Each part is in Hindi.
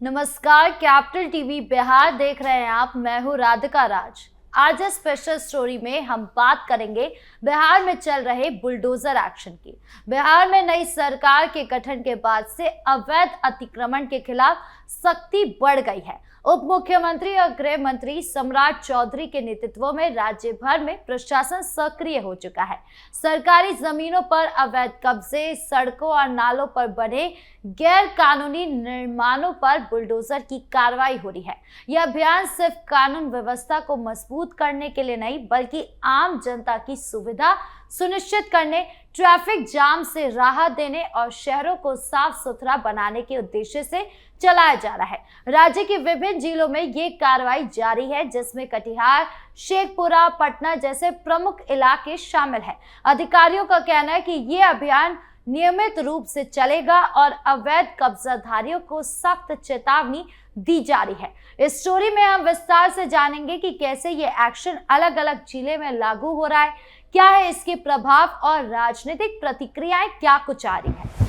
नमस्कार, कैपिटल टीवी बिहार देख रहे हैं आप। मैं हूँ राधिका राज। आज इस स्पेशल स्टोरी में हम बात करेंगे बिहार में चल रहे बुलडोजर एक्शन की। बिहार में नई सरकार के गठन के बाद से अवैध अतिक्रमण के खिलाफ सख्ती बढ़ गई है। उप मुख्यमंत्री और गृह मंत्री सम्राट चौधरी के नेतृत्व में राज्य भर में प्रशासन सक्रिय हो चुका है। सरकारी जमीनों पर अवैध कब्जे, सड़कों और नालों पर बने गैर कानूनी निर्माणों पर बुलडोजर की कार्रवाई हो रही है। यह अभियान सिर्फ कानून व्यवस्था को मजबूत करने के लिए नहीं, बल्कि आम जनता की सुविधा सुनिश्चित करने, ट्रैफिक जाम से राहत देने और शहरों को साफ सुथरा बनाने के उद्देश्य से चलाया जा रहा है। राज्य के विभिन्न जिलों में ये कार्रवाई जारी है, जिसमें कटिहार, शेखपुरा, पटना जैसे प्रमुख इलाके शामिल हैं। अधिकारियों का कहना है कि ये अभियान नियमित रूप से चलेगा और अवैध कब्जाधारियों को सख्त चेतावनी दी जा रही है। इस स्टोरी में हम विस्तार से जानेंगे कि कैसे ये एक्शन अलग अलग जिले में लागू हो रहा है, क्या है इसके प्रभाव और राजनीतिक प्रतिक्रियाएं क्या कुछ आ रही है।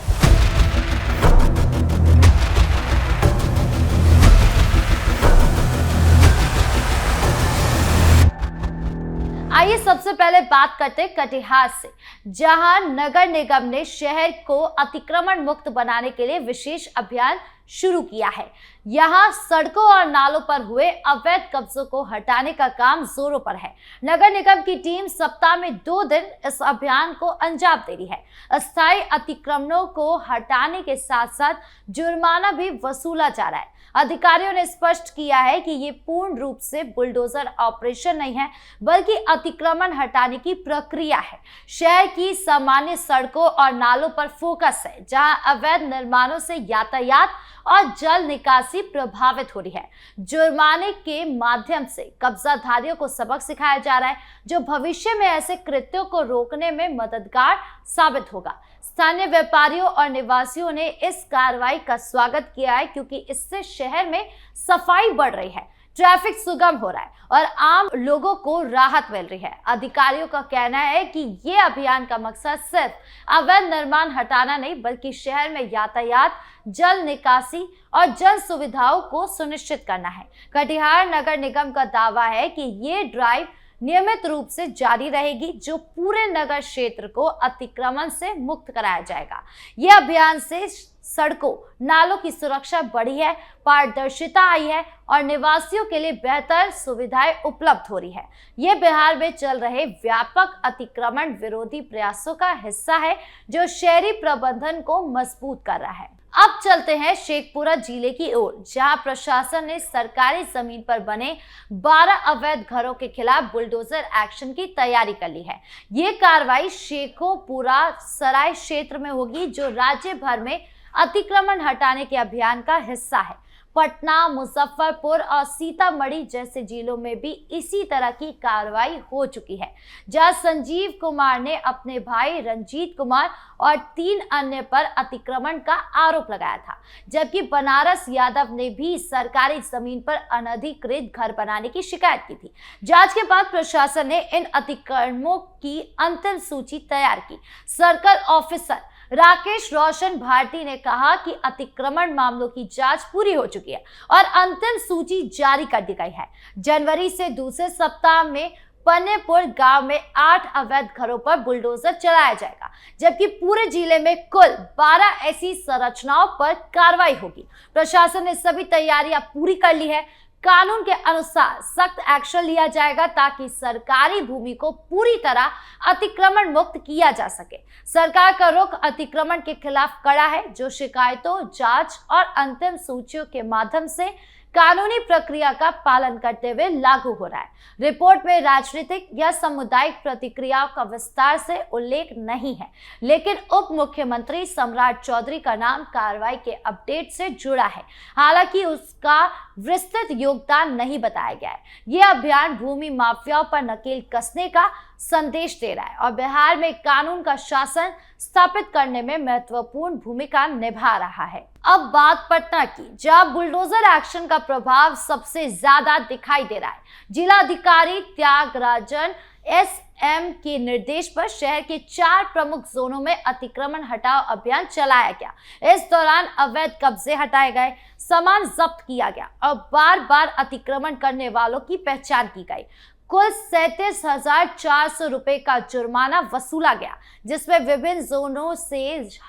आइए सबसे पहले बात करते हैं कटिहार से, जहां नगर निगम ने शहर को अतिक्रमण मुक्त बनाने के लिए विशेष अभियान शुरू किया है। यहां सड़कों और नालों पर हुए अवैध कब्जों को हटाने का काम जोरों पर है। नगर निगम की टीम सप्ताह में 2 दिन इस अभियान को अंजाम दे रही है। अस्थायी अतिक्रमणों को हटाने के साथ साथ जुर्माना भी वसूला जा रहा है। अधिकारियों ने स्पष्ट किया है कि ये पूर्ण रूप से बुलडोजर ऑपरेशन नहीं है, बल्कि अतिक्रमण हटाने की प्रक्रिया है। शहर की सामान्य सड़कों और नालों पर फोकस है, जहां अवैध निर्माणों से यातायात और जल निकासी प्रभावित हो रही है। जुर्माने के माध्यम से कब्जाधारियों को सबक सिखाया जा रहा है, जो भविष्य में ऐसे कृत्यों को रोकने में मददगार साबित होगा। स्थानीय व्यापारियों और निवासियों ने इस कार्रवाई का स्वागत किया है, क्योंकि इससे शहर में सफाई बढ़ रही है, ट्रैफिक सुगम हो रहा है और आम लोगों को राहत मिल रही है। अधिकारियों का कहना है कि ये अभियान का मकसद सिर्फ अवैध निर्माण हटाना नहीं, बल्कि शहर में यातायात, जल निकासी और जन सुविधाओं को सुनिश्चित करना है। कटिहार नगर निगम का दावा है कि ये ड्राइव नियमित रूप से जारी रहेगी, जो पूरे नगर क्षेत्र को अतिक्रमण से मुक्त कराया जाएगा। यह अभियान से सड़कों, नालों की सुरक्षा बढ़ी है, पारदर्शिता आई है और निवासियों के लिए बेहतर सुविधाएं उपलब्ध हो रही है। ये बिहार में चल रहे व्यापक अतिक्रमण विरोधी प्रयासों का हिस्सा है, जो शहरी प्रबंधन को मजबूत कर रहा है। अब चलते हैं शेखपुरा जिले की ओर, जहां प्रशासन ने सरकारी जमीन पर बने 12 अवैध घरों के खिलाफ बुलडोजर एक्शन की तैयारी कर ली है। ये कार्रवाई शेखोपुरा सराय क्षेत्र में होगी, जो राज्य भर में अतिक्रमण हटाने के अभियान का हिस्सा है। पटना, मुजफ्फरपुर और सीतामढ़ी जैसे जिलों में भी इसी तरह की कार्रवाई हो चुकी है, जहां संजीव कुमार ने अपने भाई रंजीत कुमार और 3 अन्य पर अतिक्रमण का आरोप लगाया था, जबकि बनारस यादव ने भी सरकारी जमीन पर अनधिकृत घर बनाने की शिकायत की थी। जांच के बाद प्रशासन ने इन अतिक्रमणों की अंतिम सूची तैयार की। सर्कल ऑफिसर राकेश रोशन भारती ने कहा कि अतिक्रमण मामलों की जांच पूरी हो चुकी है और अंतिम सूची जारी कर दी गई है। जनवरी से दूसरे सप्ताह में पन्नेपुर गांव में 8 अवैध घरों पर बुलडोजर चलाया जाएगा, जबकि पूरे जिले में कुल 12 ऐसी संरचनाओं पर कार्रवाई होगी। प्रशासन ने सभी तैयारियां पूरी कर ली है। कानून के अनुसार सख्त एक्शन लिया जाएगा, ताकि सरकारी भूमि को पूरी तरह अतिक्रमण मुक्त किया जा सके। सरकार का रुख अतिक्रमण के खिलाफ कड़ा है, जो शिकायतों, जांच और अंतिम सूचियों के माध्यम से कानूनी प्रक्रिया का पालन करते हुए लागू हो रहा है। रिपोर्ट में राजनीतिक या सामुदायिक प्रतिक्रियाओं का विस्तार से उल्लेख नहीं है, लेकिन उप मुख्यमंत्री सम्राट चौधरी का नाम कार्रवाई के अपडेट से जुड़ा है। हालांकि उसका विस्तृत योगदान नहीं बताया गया है। यह अभियान भूमि माफियाओं पर नकेल कसने का संदेश दे रहा है और बिहार में कानून का शासन स्थापित करने में महत्वपूर्ण भूमिका निभा रहा है। अब बात पटना की, जहां बुलडोजर एक्शन का प्रभाव सबसे ज्यादा दिखाई दे रहा है। जिलाधिकारी त्यागराजन एसएम के निर्देश पर शहर के 4 प्रमुख जोनों में अतिक्रमण हटाओ अभियान चलाया गया। इस दौरान अवैध कब्जे हटाए गए, सामान जब्त किया गया और बार बार अतिक्रमण करने वालों की पहचान की गई। कुल 37,400 रुपए का जुर्माना वसूला गया, जिसमें विभिन्न जोनों से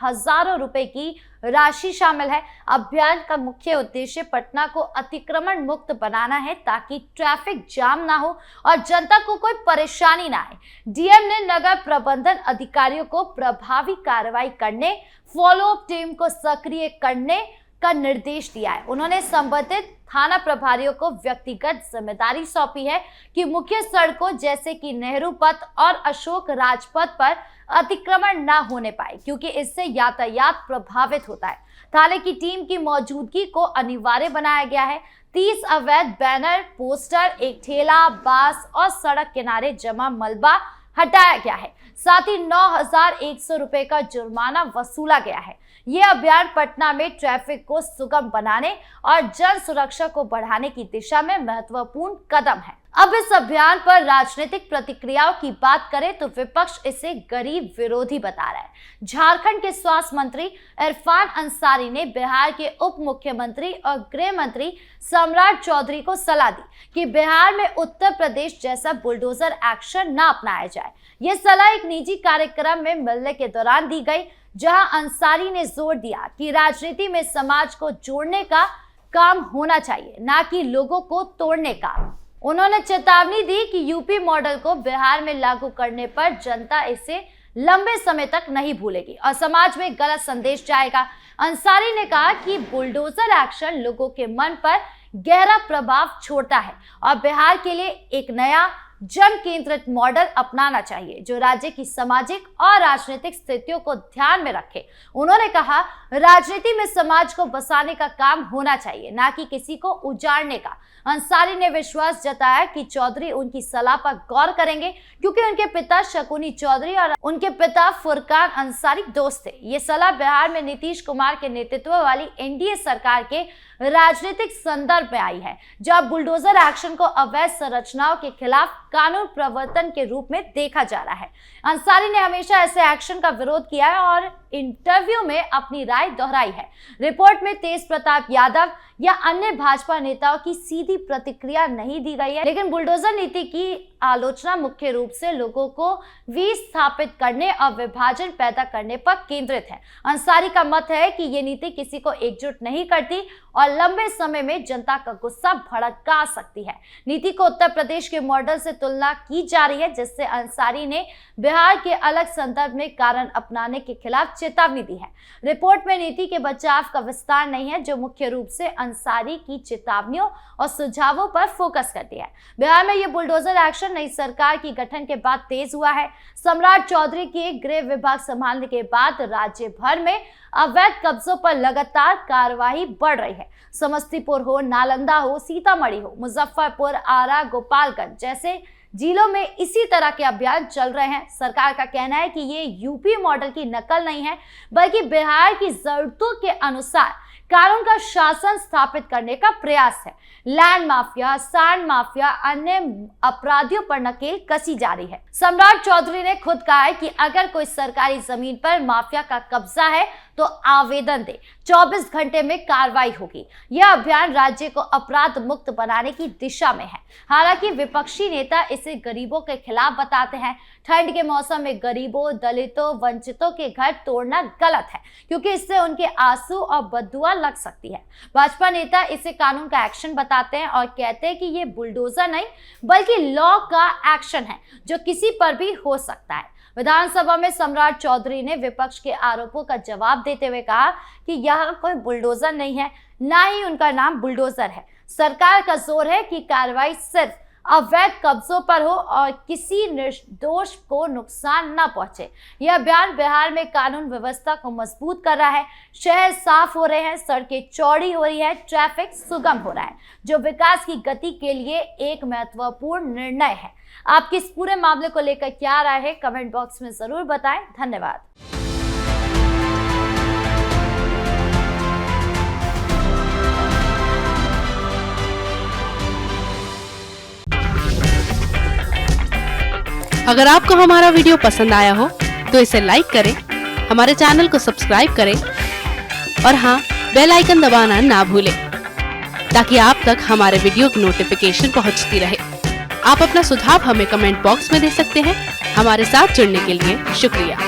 हजारों रुपए की राशि शामिल है। अभियान का मुख्य उद्देश्य पटना को अतिक्रमण मुक्त बनाना है ताकि ट्रैफिक जाम ना हो और जनता को कोई परेशानी ना आए। डीएम ने नगर प्रबंधन अधिकारियों को प्रभावी कार्रवाई करने, फॉलोअप टीम को सक्रिय करने का निर्देश दिया है। उन्होंने संबंधित थाना प्रभारियों को व्यक्तिगत जिम्मेदारी सौंपी है कि मुख्य सड़कों जैसे कि नेहरू पथ और अशोक राजपथ पर अतिक्रमण न होने पाए, क्योंकि इससे यातायात प्रभावित होता है। थाने की टीम की मौजूदगी को अनिवार्य बनाया गया है। 30 अवैध बैनर, पोस्टर, एक ठेला, बांस और सड़क किनारे जमा मलबा हटाया गया है। साथ ही 9,100 रुपए का जुर्माना वसूला गया है। ये अभियान पटना में ट्रैफिक को सुगम बनाने और जन सुरक्षा को बढ़ाने की दिशा में महत्वपूर्ण कदम है। अब इस अभियान पर राजनीतिक प्रतिक्रियाओं की बात करें तो विपक्ष इसे गरीब विरोधी बता रहा है। झारखंड के स्वास्थ्य मंत्री इरफान अंसारी ने बिहार के उप मुख्यमंत्री और गृह मंत्री सम्राट चौधरी को सलाह दी कि बिहार में उत्तर प्रदेश जैसा बुलडोजर एक्शन न अपनाया जाए। ये सलाह एक निजी कार्यक्रम में मिलने के दौरान दी गई, जहां अंसारी ने जोर दिया कि राजनीति में समाज को जोड़ने का काम होना चाहिए, ना कि लोगों को तोड़ने का। उन्होंने चेतावनी दी कि यूपी मॉडल को बिहार में लागू करने पर जनता इसे लंबे समय तक नहीं भूलेगी और समाज में गलत संदेश जाएगा। अंसारी ने कहा कि बुलडोजर एक्शन लोगों के मन पर गहरा प्रभाव छोड़ता है और बिहार के लिए एक नया जन केंद्रित मॉडल अपनाना चाहिए जो राज्य की सामाजिक और राजनीतिक स्थितियों को ध्यान में रखे। उन्होंने कहा, राजनीति में समाज को बसाने का काम होना चाहिए, ना कि किसी को उजाड़ने का। अंसारी ने विश्वास जताया कि चौधरी उनकी सलाह पर गौर करेंगे, क्योंकि उनके पिता शकुनी चौधरी और उनके पिता फुरकान अंसारी दोस्त थे। ये सलाह बिहार में नीतीश कुमार के नेतृत्व वाली एनडीए सरकार के राजनीतिक संदर्भ में आई है, जहां बुलडोजर एक्शन को अवैध संरचनाओं के खिलाफ कानून प्रवर्तन के रूप में देखा जा रहा है। अंसारी ने हमेशा ऐसे एक्शन का विरोध किया है और इंटरव्यू में अपनी राय दोहराई है। रिपोर्ट में तेज प्रताप यादव या अन्य भाजपा नेताओं की सीधी प्रतिक्रिया नहीं दी गई है, लेकिन बुलडोजर नीति की आलोचना मुख्य रूप से लोगों को विस्थापित करने और विभाजन पैदा करने पर केंद्रित है। अंसारी का मत है कि ये नीति किसी को एकजुट नहीं करती और लंबे समय में जनता का गुस्सा भड़का सकती है। नीति को उत्तर प्रदेश के मॉडल से तुलना की जा रही है, जिससे अंसारी ने बिहार के अलग संदर्भ में कारण अपनाने के खिलाफ चेतावनी दी है। रिपोर्ट में नीति के बचाव का विस्तार नहीं है, जो मुख्य रूप से अंसारी की चेतावनियों और सुझावों पर फोकस करती है। बिहार में ये बुलडोजर एक्शन नई सरकार की गठन के बाद तेज हुआ है। सम्राट चौधरी के गृह विभाग संभालने के बाद राज्य भर में अवैध कब्जों पर लगातार कार्रवाई बढ़ रही है। समस्तीपुर हो, नालंदा हो, सीतामढ़ी हो, मुजफ्फरपुर, आरा, गोपालगंज जैसे जिलों में इसी तरह के अभियान चल रहे हैं। सरकार का कहना है कि ये यूपी मॉडल की नकल नहीं है, बल्कि बिहार की जरूरतों के अनुसार कानून का शासन स्थापित करने का प्रयास है। लैंड माफिया, सैंड माफिया, अन्य अपराधियों पर नकेल कसी जा रही है। सम्राट चौधरी ने खुद कहा है कि अगर कोई सरकारी जमीन पर माफिया का कब्जा है तो आवेदन दे, 24 घंटे में कार्रवाई होगी। यह अभियान राज्य को अपराध मुक्त बनाने की दिशा में है। हालांकि विपक्षी नेता इसे गरीबों के खिलाफ बताते हैं। ठंड के मौसम में गरीबों, दलितों, वंचितों के घर तोड़ना गलत है, क्योंकि इससे उनके आंसू और बददुआ लग सकती है। भाजपा नेता इसे कानून का एक्शन बताते हैं और कहते हैं कि ये बुलडोजर नहीं बल्कि लॉ का एक्शन है, जो किसी पर भी हो सकता है। विधानसभा में सम्राट चौधरी ने विपक्ष के आरोपों का जवाब देते हुए कहा कि यह कोई बुलडोजर नहीं है, ना ही उनका नाम बुलडोजर है। सरकार का जोर है कि कार्रवाई सिर्फ अवैध कब्जों पर हो और किसी निर्दोष को नुकसान न पहुंचे। यह अभियान बिहार में कानून व्यवस्था को मजबूत कर रहा है। शहर साफ हो रहे हैं, सड़कें चौड़ी हो रही है, ट्रैफिक सुगम हो रहा है, जो विकास की गति के लिए एक महत्वपूर्ण निर्णय है। आपकी इस पूरे मामले को लेकर क्या राय है, कमेंट बॉक्स में जरूर बताएं। धन्यवाद। अगर आपको हमारा वीडियो पसंद आया हो तो इसे लाइक करें, हमारे चैनल को सब्सक्राइब करें और हाँ, बेल आइकन दबाना ना भूलें। ताकि आप तक हमारे वीडियो की नोटिफिकेशन पहुंचती रहे। आप अपना सुझाव हमें कमेंट बॉक्स में दे सकते हैं। हमारे साथ जुड़ने के लिए शुक्रिया।